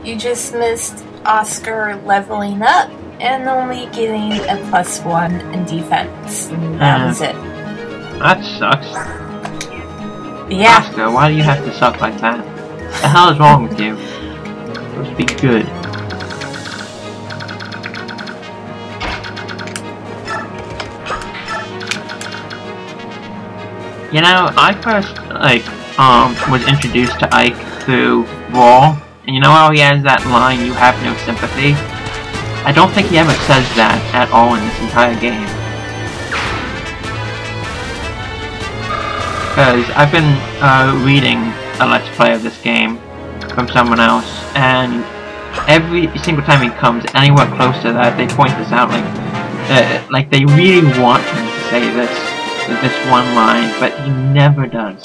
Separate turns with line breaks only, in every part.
You just missed Oscar leveling up and only getting a +1 in defense. And that was it.
That sucks.
Yeah.
Oscar, why do you have to suck like that? What the hell is wrong with you? You're supposed to be good. You know, I first, was introduced to Ike through Raw, and you know how he has that line, "You have no sympathy"? I don't think he ever says that at all in this entire game. Because I've been, reading a Let's Play of this game from someone else, and every single time he comes anywhere close to that, they point this out, like they really want him to say this one line, but he never does.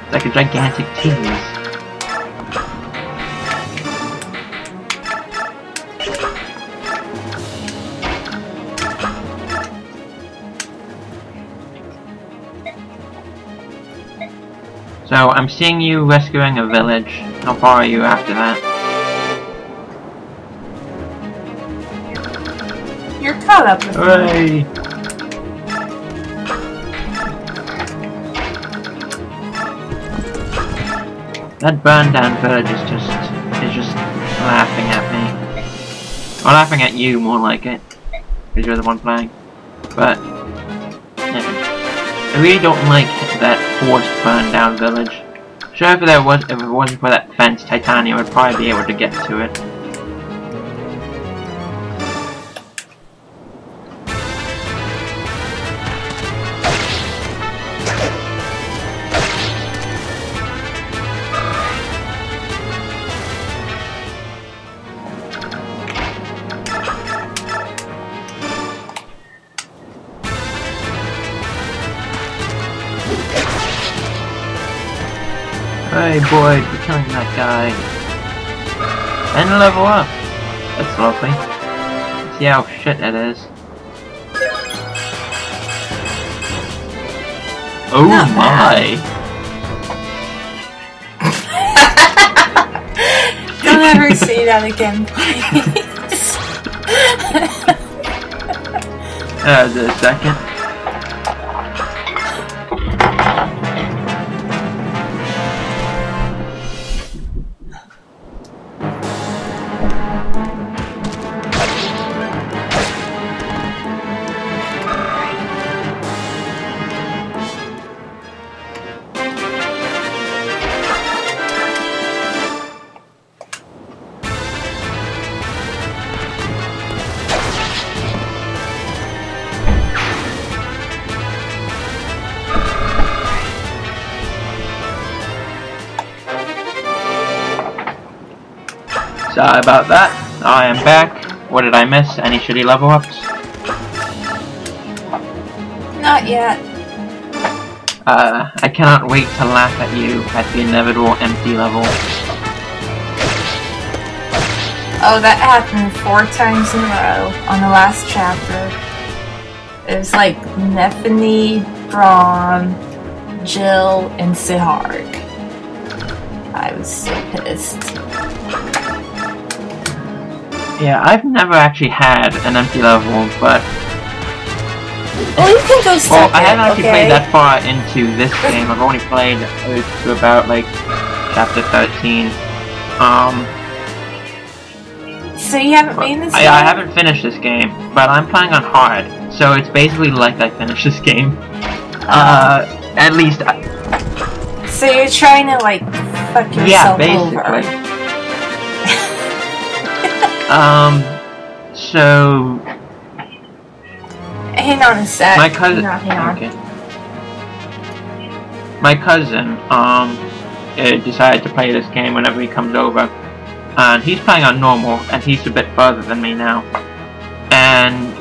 It's like a gigantic tease. So, I'm seeing you rescuing a village. How far are you after that?
You're caught up with
Hooray! That burned down village is just laughing at me. Or laughing at you, more like it. Because you're the one playing. But, yeah. I really don't like that forced burned down village. Sure, if it wasn't for that fence, Titania would probably be able to get to it. Hey boy, we're killing that guy. And level up! That's lovely. See how shit it is. Oh
Not
my!
Don't ever say that again, please.
The second. Sorry about that. I am back. What did I miss? Any shitty level ups?
Not yet.
I cannot wait to laugh at you at the inevitable empty level.
Oh, that happened 4 times in a row on the last chapter. It was like Nephany, Braun, Jill, and Siharg. I was so pissed.
Yeah, I've never actually had an empty level, but...
Well, you can go second,
well, I haven't actually played that far into this game. I've only played to about, like, chapter 13.
So you haven't made this game?
I haven't finished this game, but I'm playing on hard, so it's basically like I finished this game. At least...
So you're trying to, like, fuck yourself
yeah, basically.
over.
So...
Hang on a sec.
My cousin...
Hang on.
Okay. My cousin, decided to play this game whenever he comes over. And he's playing on normal, and he's a bit further than me now. And,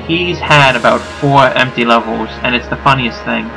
he's had about 4 empty levels, and it's the funniest thing.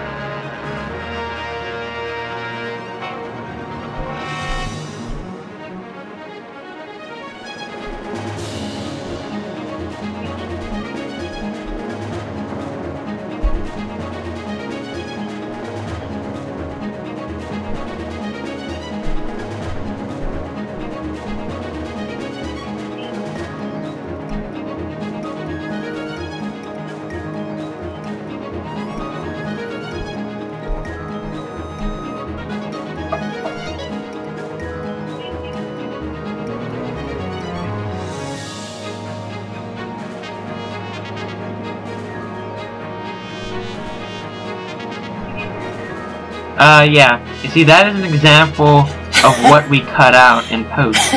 Yeah. You see, that is an example of what we cut out in post.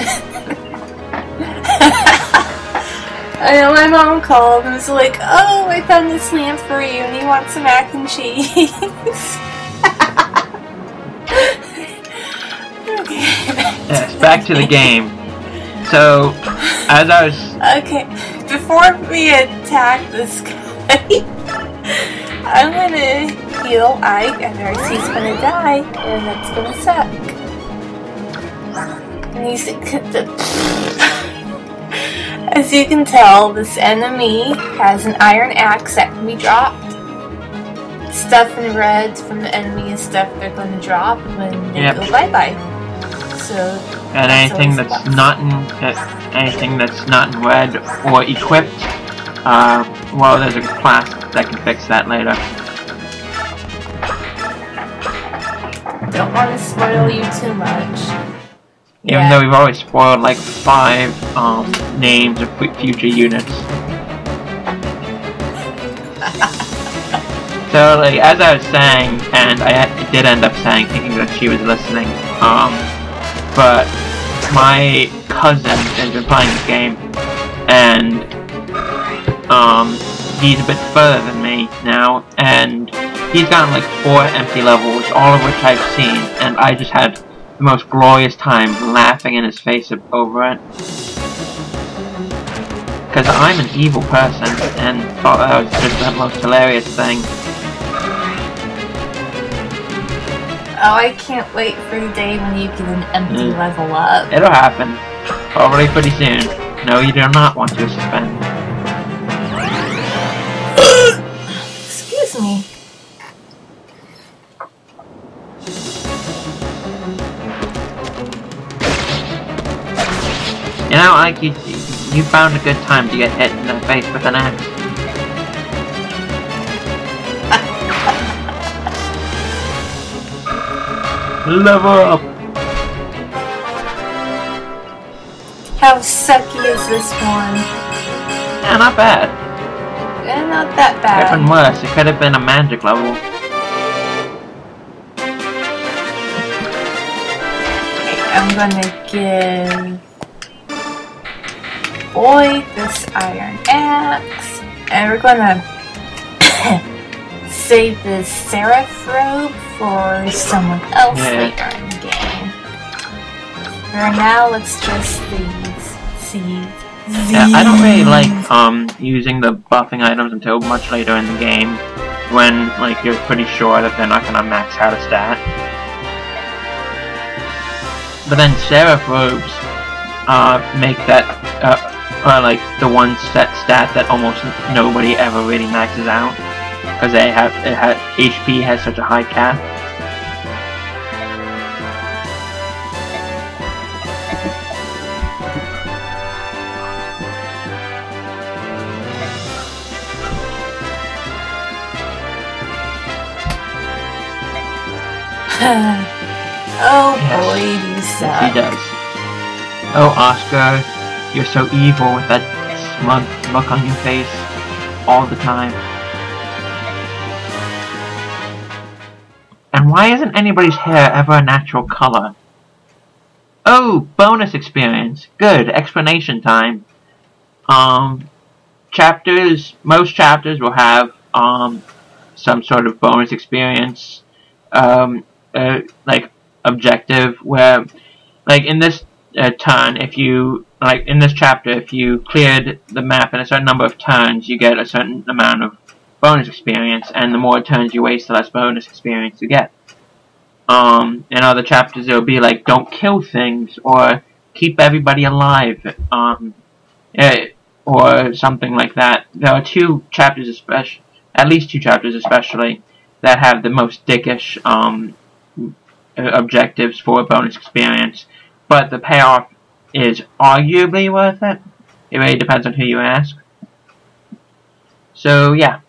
I know my mom called and was like, "Oh, I found this lamp for you and you want some mac and cheese." Okay.
Yes, back to the game. So, as I was...
Okay, before we attack this guy, I'm gonna heal Ike, otherwise he's gonna die, and that's gonna suck. And as you can tell, this enemy has an iron axe that can be dropped. Stuff in red from the enemy is stuff they're going to drop when they go bye-bye. So,
and anything that's not in red or equipped, well, there's a class that can fix that later.
Don't want to spoil you too much.
Even though we've already spoiled like 5 names of future units. So, like, as I was saying, and I did end up saying, thinking that she was listening, but my cousin has been playing this game, and he's a bit further than me now, and he's gotten like 4 empty levels, all of which I've seen, and I just had the most glorious time laughing in his face over it. Because I'm an evil person, and thought that was just the most hilarious thing.
Oh, I can't wait for the day when you get an empty level up.
It'll happen. Probably pretty soon. No, you do not want to suspend.
Excuse me.
You know, like, you found a good time to get hit in the face with an axe. Level up!
How sucky is this one?
Yeah, not bad.
Yeah, not that bad.
It could have been worse. It could have been a magic level.
Okay, I'm gonna give Boyd this iron axe, and we're gonna save this seraph robe for someone else later in the game. For now, let's just see.
Yeah, I don't really like using the buffing items until much later in the game, when like you're pretty sure that they're not gonna max out a stat. But then seraph robes make that like the one stat that almost nobody ever really maxes out, because HP has such a high cap.
Oh boy, you suck.
He does. Oh, Oscar, you're so evil with that smug look on your face all the time. And why isn't anybody's hair ever a natural color? Oh, bonus experience. Good, explanation time. Most chapters will have some sort of bonus experience, like objective, where, like in this turn, if you, like in this chapter, if you cleared the map in a certain number of turns, you get a certain amount of bonus experience, and the more turns you waste, the less bonus experience you get. In other chapters, it'll be like, don't kill things, or keep everybody alive, or something like that. There are 2 chapters, at least 2 chapters especially, that have the most dickish objectives for bonus experience, but the payoff is arguably worth it. It really depends on who you ask. So yeah,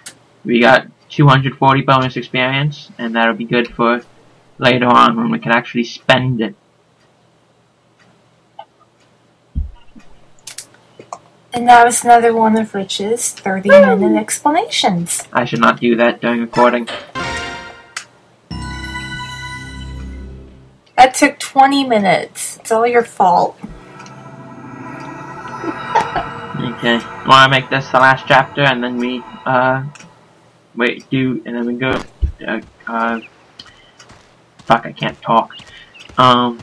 we got 240 bonus experience, and that'll be good for later on when we can actually spend it.
And that was another one of Rich's 30-minute explanations.
I should not do that during recording.
That took 20 minutes. It's all your fault.
Okay. Want to make this the last chapter, and then we and then we go. Fuck, I can't talk. Want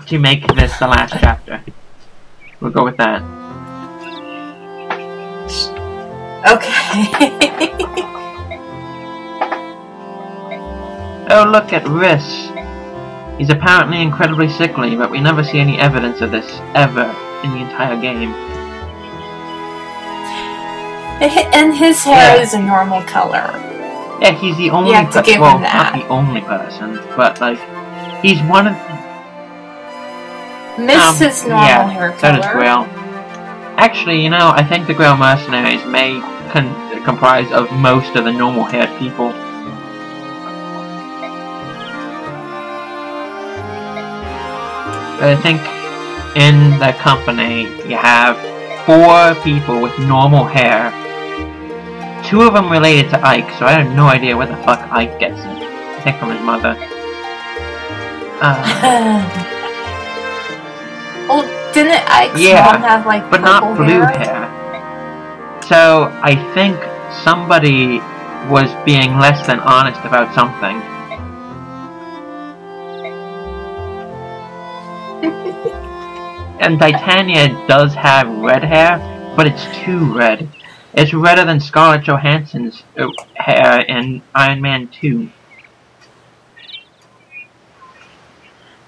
to make this the last chapter. We'll go with that.
Okay.
Oh, look at Rhys. He's apparently incredibly sickly, but we never see any evidence of this ever in the entire game.
And his hair is a normal color.
Yeah, he's the only
him that.
Not the only person, but like, he's one of
Miss his normal hair color.
That is Grail. Actually, you know, I think the Grail mercenaries may comprise of most of the normal haired people. I think in the company you have 4 people with normal hair. 2 of them related to Ike, so I have no idea where the fuck Ike gets it. I think from his mother.
Well, didn't Ike's mom have like
but
purple
not blue hair? So I think somebody was being less than honest about something. And Titania does have red hair, but it's too red. It's redder than Scarlett Johansson's hair in Iron Man 2.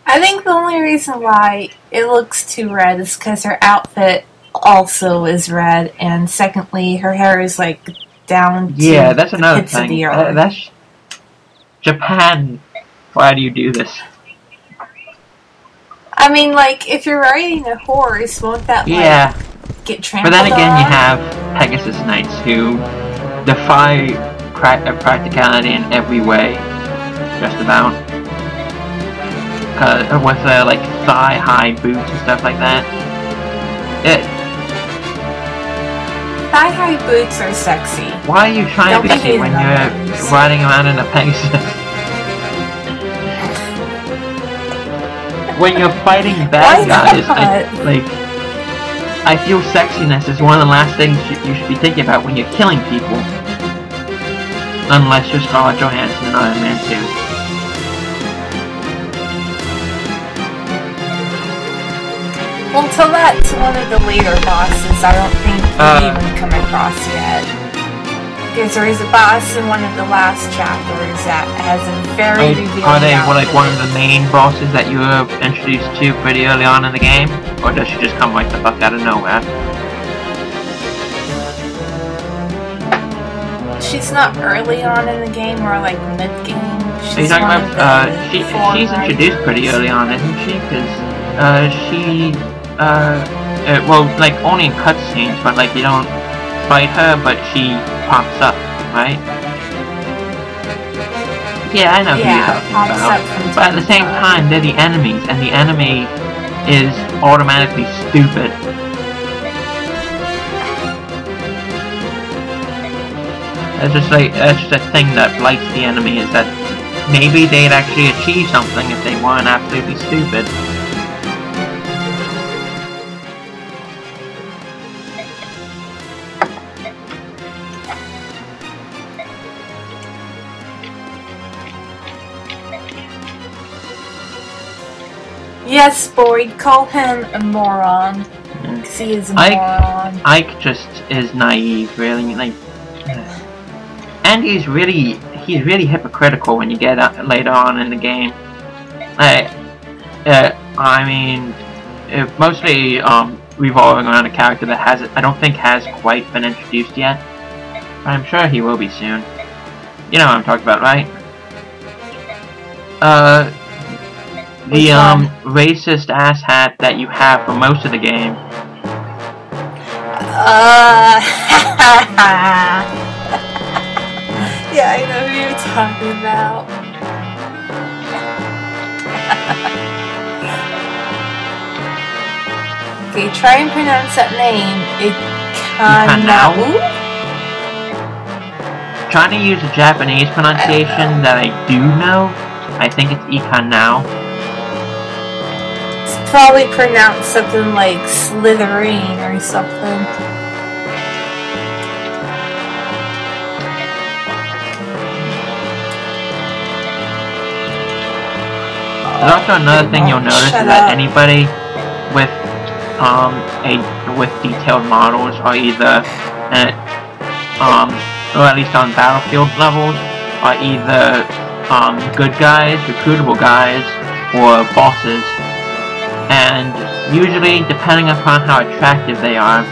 I think the only reason why it looks too red is because her outfit also is red, and secondly, her hair is like down to
that's another
the
thing.
earth.
That's Japan. Why do you do this?
I mean, like, if you're riding a horse, won't that, like, get trampled on?
But then again, you have Pegasus Knights who defy practicality in every way, just about. With their, like, thigh-high boots and stuff like that.
Thigh-high boots are sexy.
Why are you trying to be sexy when you're riding around in a Pegasus? When you're fighting bad guys, I feel sexiness is one of the last things you should be thinking about when you're killing people. Unless you're Scarlett Johansson in Iron Man 2.
Well, until that's one of the later bosses, I don't think you've even come across yet. Because there is a boss in one of the last chapters that has a very revealing
Are they
outfit.
like one of the main bosses that you were introduced to pretty early on in the game? Or does she just come like the fuck out of nowhere?
She's not early on in the game, or like mid-game.
Are you talking about, she's introduced pretty early on, isn't she? Because, well, like, only in cutscenes, but like, you don't fight her, but she pops up, right? Yeah, I know who you're talking about. But at the same time, they're the enemies, and the enemy is automatically stupid. That's just a thing that blights the enemy, is that maybe they'd actually achieve something if they weren't absolutely stupid.
Yes, Boyd, call him a moron. Because he is a moron.
Ike just is naive, really. Like, and he's really hypocritical when you get later on in the game. I mean, mostly revolving around a character that I don't think has quite been introduced yet. But I'm sure he will be soon. You know what I'm talking about, right? The racist asshat that you have for most of the game.
Yeah, I know who you're talking about. Okay, try and pronounce that name. Ikanau?
Trying to use a Japanese pronunciation that I do know. I think it's Econ now.
It's probably pronounced something like Slytherin or something.
There's also another thing you'll notice is that anybody with with detailed models are either or at least on battlefield levels are either good guys, recruitable guys, or bosses. And usually, depending upon how attractive they are,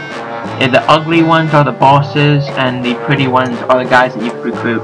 the ugly ones are the bosses and the pretty ones are the guys that you recruit.